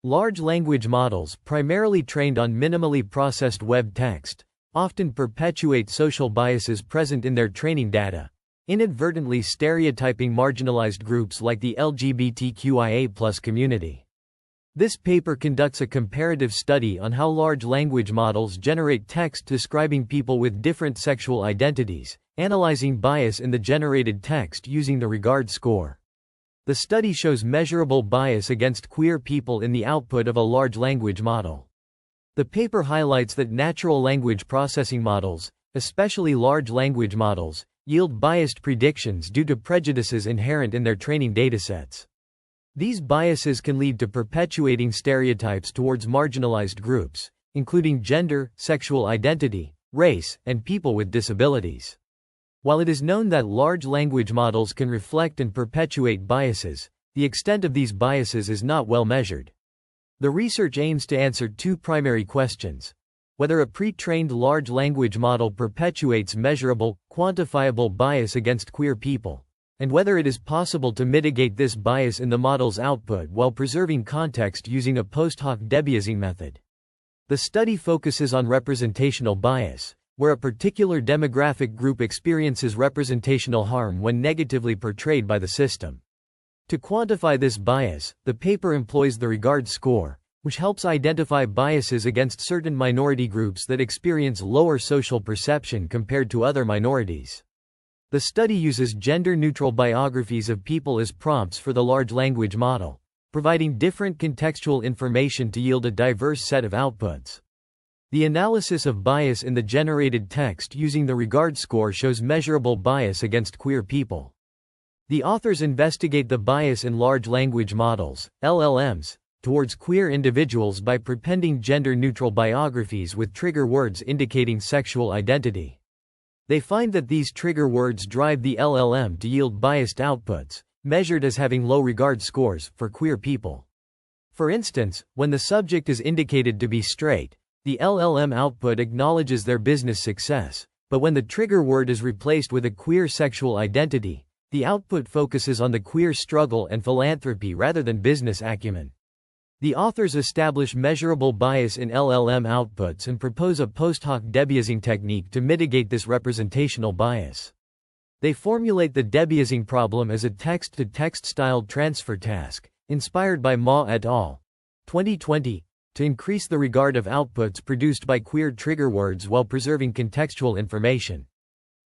Large language models, primarily trained on minimally processed web text, often perpetuate social biases present in their training data, inadvertently stereotyping marginalized groups like the LGBTQIA+ community. This paper conducts a comparative study on how large language models generate text describing people with different sexual identities, analyzing bias in the generated text using the regard score. The study shows measurable bias against queer people in the output of a large language model. The paper highlights that natural language processing models, especially large language models, yield biased predictions due to prejudices inherent in their training datasets. These biases can lead to perpetuating stereotypes towards marginalized groups, including gender, sexual identity, race, and people with disabilities. While it is known that large language models can reflect and perpetuate biases, the extent of these biases is not well measured. The research aims to answer two primary questions: whether a pre-trained large language model perpetuates measurable, quantifiable bias against queer people, and whether it is possible to mitigate this bias in the model's output while preserving context using a post-hoc debiasing method. The study focuses on representational bias, where a particular demographic group experiences representational harm when negatively portrayed by the system. To quantify this bias, the paper employs the regard score, which helps identify biases against certain minority groups that experience lower social perception compared to other minorities. The study uses gender-neutral biographies of people as prompts for the large language model, providing different contextual information to yield a diverse set of outputs. The analysis of bias in the generated text using the regard score shows measurable bias against queer people. The authors investigate the bias in large language models, LLMs, towards queer individuals by prepending gender-neutral biographies with trigger words indicating sexual identity. They find that these trigger words drive the LLM to yield biased outputs, measured as having low regard scores, for queer people. For instance, when the subject is indicated to be straight, the LLM output acknowledges their business success, but when the trigger word is replaced with a queer sexual identity, the output focuses on the queer struggle and philanthropy rather than business acumen. The authors establish measurable bias in LLM outputs and propose a post-hoc debiasing technique to mitigate this representational bias. They formulate the debiasing problem as a text-to-text styled transfer task, inspired by Ma et al. 2020, to increase the regard of outputs produced by queer trigger words while preserving contextual information.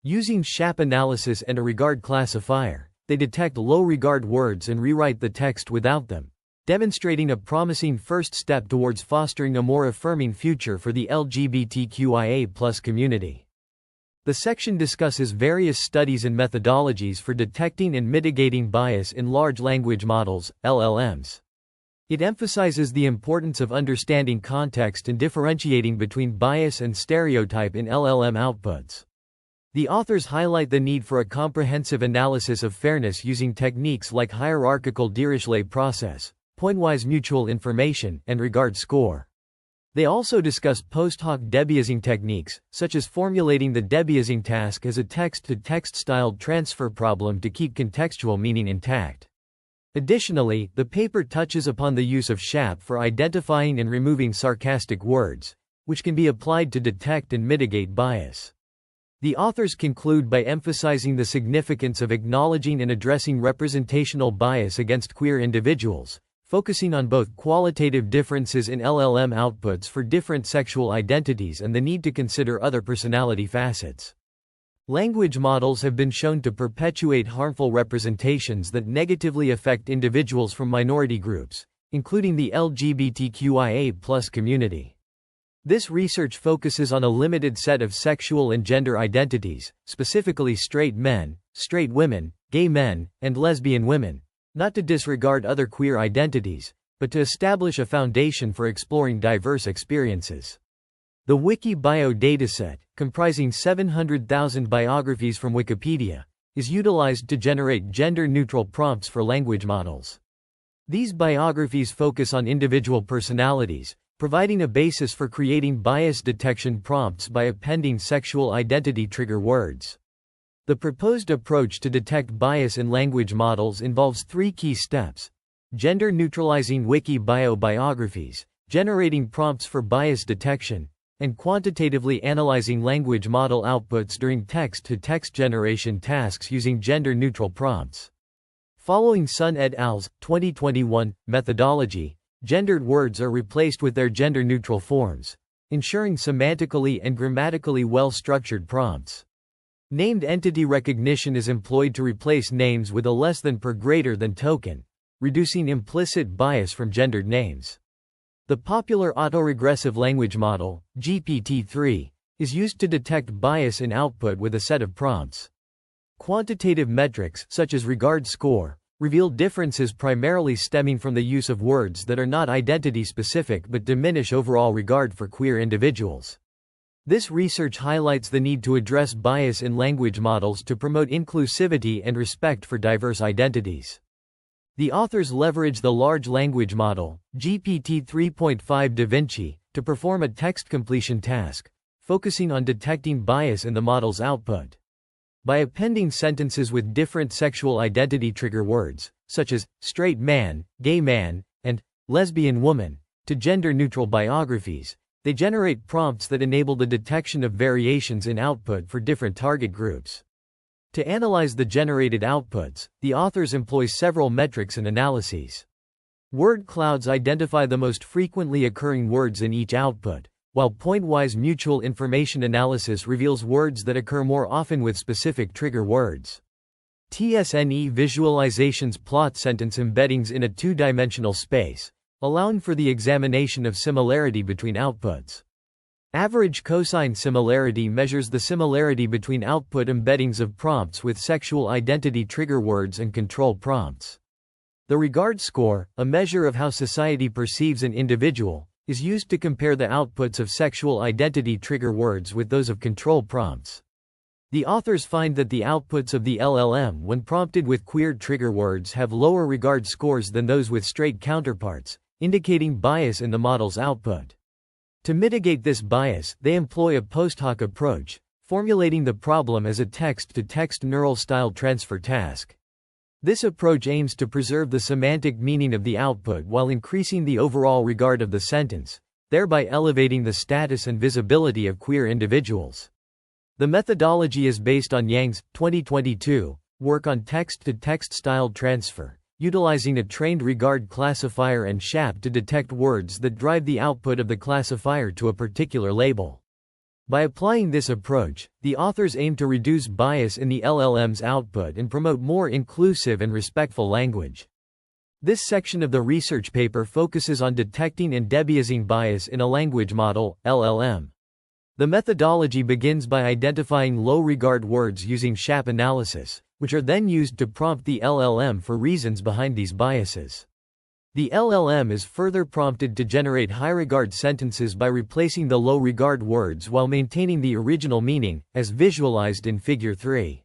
Using SHAP analysis and a regard classifier, they detect low regard words and rewrite the text without them, demonstrating a promising first step towards fostering a more affirming future for the LGBTQIA+ community. The section discusses various studies and methodologies for detecting and mitigating bias in large language models, LLMs. It emphasizes the importance of understanding context and differentiating between bias and stereotype in LLM outputs. The authors highlight the need for a comprehensive analysis of fairness using techniques like hierarchical Dirichlet process, pointwise mutual information, and regard score. They also discuss post-hoc debiasing techniques, such as formulating the debiasing task as a text-to-text styled transfer problem to keep contextual meaning intact. Additionally, the paper touches upon the use of SHAP for identifying and removing sarcastic words, which can be applied to detect and mitigate bias. The authors conclude by emphasizing the significance of acknowledging and addressing representational bias against queer individuals, focusing on both qualitative differences in LLM outputs for different sexual identities and the need to consider other personality facets. Language models have been shown to perpetuate harmful representations that negatively affect individuals from minority groups, including the LGBTQIA+ community. This research focuses on a limited set of sexual and gender identities, specifically straight men, straight women, gay men, and lesbian women, not to disregard other queer identities, but to establish a foundation for exploring diverse experiences. The Wiki Bio dataset, comprising 700,000 biographies from Wikipedia, is utilized to generate gender-neutral prompts for language models. These biographies focus on individual personalities, providing a basis for creating bias detection prompts by appending sexual identity trigger words. The proposed approach to detect bias in language models involves three key steps: gender-neutralizing wiki biographies, generating prompts for bias detection, and quantitatively analyzing language model outputs during text-to-text generation tasks using gender-neutral prompts. Following Sun et al.'s 2021 methodology, gendered words are replaced with their gender-neutral forms, ensuring semantically and grammatically well-structured prompts. Named entity recognition is employed to replace names with a less than per greater than token, reducing implicit bias from gendered names. The popular autoregressive language model, GPT-3, is used to detect bias in output with a set of prompts. Quantitative metrics, such as regard score, reveal differences primarily stemming from the use of words that are not identity-specific but diminish overall regard for queer individuals. This research highlights the need to address bias in language models to promote inclusivity and respect for diverse identities. The authors leverage the large language model, GPT 3.5 Da Vinci, to perform a text completion task, focusing on detecting bias in the model's output. By appending sentences with different sexual identity trigger words, such as straight man, gay man, and lesbian woman, to gender-neutral biographies, they generate prompts that enable the detection of variations in output for different target groups. To analyze the generated outputs, the authors employ several metrics and analyses. Word clouds identify the most frequently occurring words in each output, while pointwise mutual information analysis reveals words that occur more often with specific trigger words. TSNE visualizations plot sentence embeddings in a two-dimensional space, allowing for the examination of similarity between outputs. Average cosine similarity measures the similarity between output embeddings of prompts with sexual identity trigger words and control prompts. The regard score, a measure of how society perceives an individual, is used to compare the outputs of sexual identity trigger words with those of control prompts. The authors find that the outputs of the LLM when prompted with queer trigger words have lower regard scores than those with straight counterparts, indicating bias in the model's output. To mitigate this bias, they employ a post-hoc approach, formulating the problem as a text-to-text neural style transfer task. This approach aims to preserve the semantic meaning of the output while increasing the overall regard of the sentence, thereby elevating the status and visibility of queer individuals. The methodology is based on Yang's 2022 work on text-to-text style transfer, utilizing a trained regard classifier and SHAP to detect words that drive the output of the classifier to a particular label. By applying this approach, the authors aim to reduce bias in the LLM's output and promote more inclusive and respectful language. This section of the research paper focuses on detecting and debiasing bias in a language model, LLM. The methodology begins by identifying low-regard words using SHAP analysis, which are then used to prompt the LLM for reasons behind these biases. The LLM is further prompted to generate high-regard sentences by replacing the low-regard words while maintaining the original meaning, as visualized in Figure 3.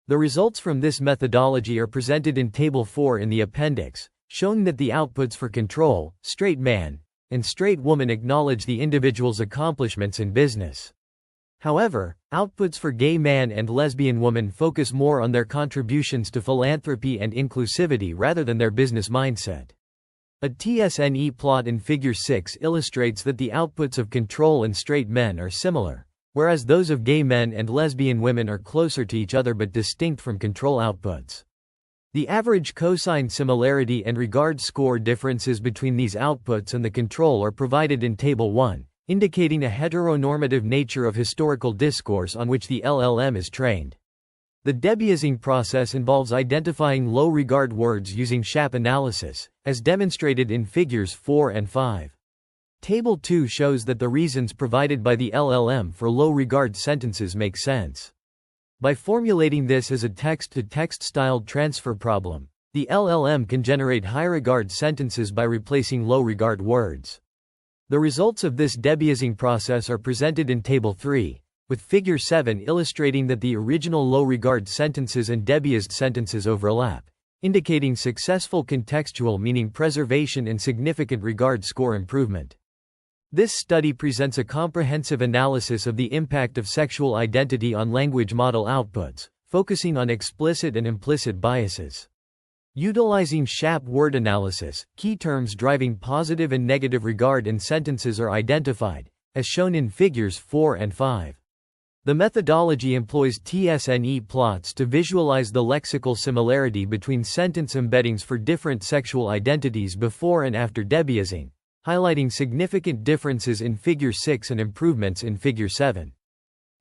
The results from this methodology are presented in Table 4 in the appendix, showing that the outputs for control, straight man, and straight woman acknowledge the individual's accomplishments in business. However, outputs for gay man and lesbian woman focus more on their contributions to philanthropy and inclusivity rather than their business mindset. A TSNE plot in Figure 6 illustrates that the outputs of control and straight men are similar, whereas those of gay men and lesbian women are closer to each other but distinct from control outputs. The average cosine similarity and regard score differences between these outputs and the control are provided in Table 1, indicating a heteronormative nature of historical discourse on which the LLM is trained. The debiasing process involves identifying low-regard words using SHAP analysis, as demonstrated in Figures 4 and 5. Table 2 shows that the reasons provided by the LLM for low-regard sentences make sense. By formulating this as a text-to-text styled transfer problem, the LLM can generate high-regard sentences by replacing low-regard words. The results of this debiasing process are presented in Table 3, with Figure 7 illustrating that the original low-regard sentences and debiased sentences overlap, indicating successful contextual meaning preservation and significant regard score improvement. This study presents a comprehensive analysis of the impact of sexual identity on language model outputs, focusing on explicit and implicit biases. Utilizing SHAP word analysis, key terms driving positive and negative regard in sentences are identified, as shown in figures 4 and 5. The methodology employs TSNE plots to visualize the lexical similarity between sentence embeddings for different sexual identities before and after debiasing, highlighting significant differences in Figure 6 and improvements in Figure 7.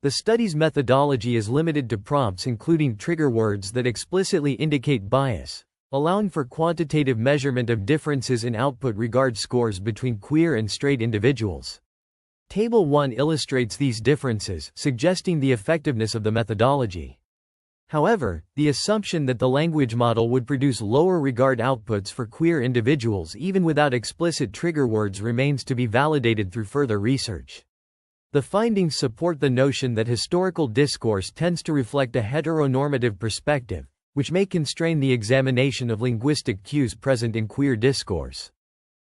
The study's methodology is limited to prompts including trigger words that explicitly indicate bias, allowing for quantitative measurement of differences in output regard scores between queer and straight individuals. Table 1 illustrates these differences, suggesting the effectiveness of the methodology. However, the assumption that the language model would produce lower regard outputs for queer individuals even without explicit trigger words remains to be validated through further research. The findings support the notion that historical discourse tends to reflect a heteronormative perspective, which may constrain the examination of linguistic cues present in queer discourse.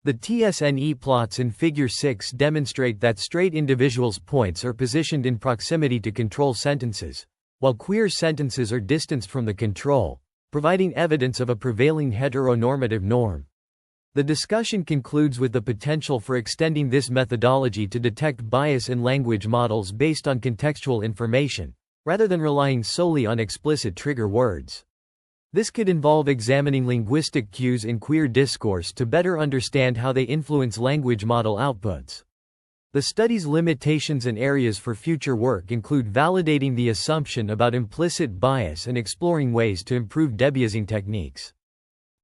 The TSNE plots in Figure 6 demonstrate that straight individuals' points are positioned in proximity to control sentences, while queer sentences are distanced from the control, providing evidence of a prevailing heteronormative norm. The discussion concludes with the potential for extending this methodology to detect bias in language models based on contextual information, rather than relying solely on explicit trigger words. This could involve examining linguistic cues in queer discourse to better understand how they influence language model outputs. The study's limitations and areas for future work include validating the assumption about implicit bias and exploring ways to improve debiasing techniques.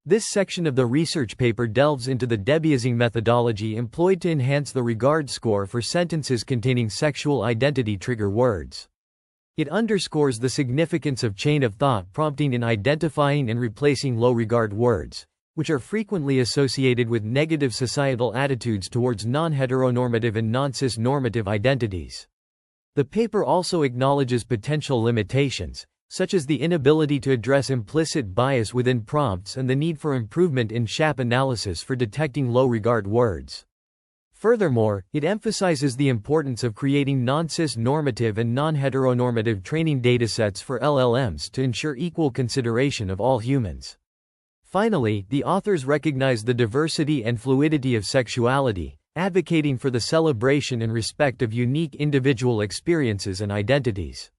This section of the research paper delves into the debiasing methodology employed to enhance the regard score for sentences containing sexual identity trigger words. It underscores the significance of chain of thought prompting in identifying and replacing low regard words, which are frequently associated with negative societal attitudes towards non-heteronormative and non-cis normative identities. The paper also acknowledges potential limitations, such as the inability to address implicit bias within prompts and the need for improvement in SHAP analysis for detecting low regard words. Furthermore, it emphasizes the importance of creating non-cis normative and non-heteronormative training datasets for LLMs to ensure equal consideration of all humans. Finally, the authors recognize the diversity and fluidity of sexuality, advocating for the celebration and respect of unique individual experiences and identities.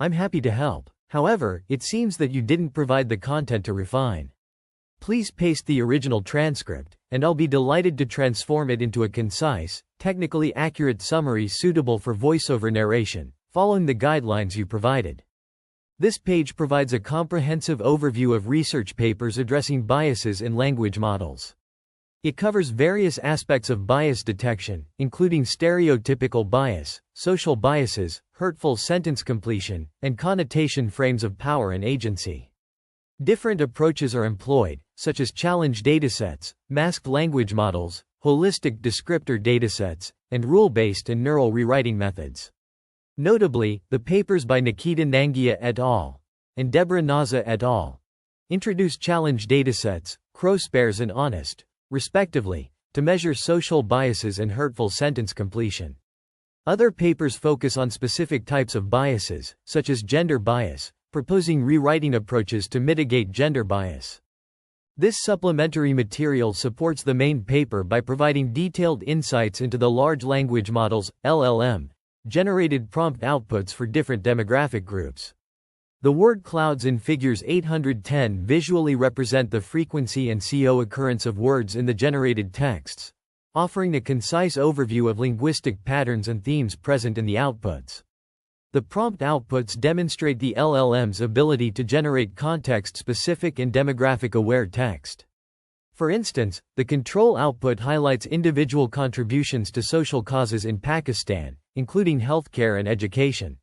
I'm happy to help. However, it seems that you didn't provide the content to refine. Please paste the original transcript, and I'll be delighted to transform it into a concise, technically accurate summary suitable for voiceover narration, following the guidelines you provided. This page provides a comprehensive overview of research papers addressing biases in language models. It covers various aspects of bias detection, including stereotypical bias, social biases, hurtful sentence completion, and connotation frames of power and agency. Different approaches are employed, such as challenge datasets, masked language models, holistic descriptor datasets, and rule-based and neural rewriting methods. Notably, the papers by Nikita Nangia et al. And Deborah Naza et al. Introduce challenge datasets, crosspairs and honest, respectively, to measure social biases and hurtful sentence completion. Other papers focus on specific types of biases, such as gender bias, proposing rewriting approaches to mitigate gender bias. This supplementary material supports the main paper by providing detailed insights into the large language models, LLM, generated prompt outputs for different demographic groups. The word clouds in figures 810 visually represent the frequency and CO occurrence of words in the generated texts, offering a concise overview of linguistic patterns and themes present in the outputs. The prompt outputs demonstrate the LLM's ability to generate context-specific and demographic-aware text. For instance, the control output highlights individual contributions to social causes in Pakistan, including healthcare and education.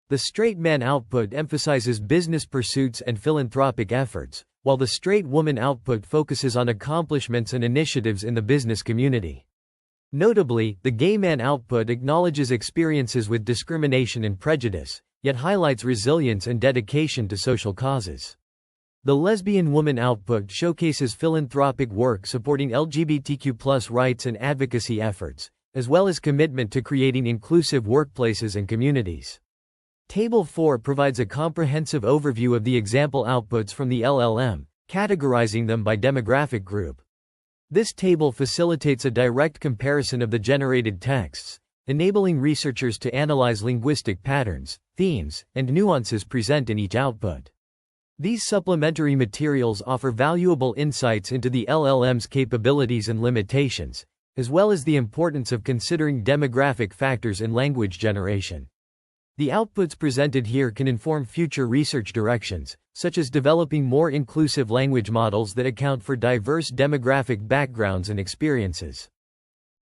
The straight man output emphasizes business pursuits and philanthropic efforts, while the straight woman output focuses on accomplishments and initiatives in the business community. Notably, the gay man output acknowledges experiences with discrimination and prejudice, yet highlights resilience and dedication to social causes. The lesbian woman output showcases philanthropic work supporting LGBTQ+ rights and advocacy efforts, as well as commitment to creating inclusive workplaces and communities. Table 4 provides a comprehensive overview of the example outputs from the LLM, categorizing them by demographic group. This table facilitates a direct comparison of the generated texts, enabling researchers to analyze linguistic patterns, themes, and nuances present in each output. These supplementary materials offer valuable insights into the LLM's capabilities and limitations, as well as the importance of considering demographic factors in language generation. The outputs presented here can inform future research directions, such as developing more inclusive language models that account for diverse demographic backgrounds and experiences.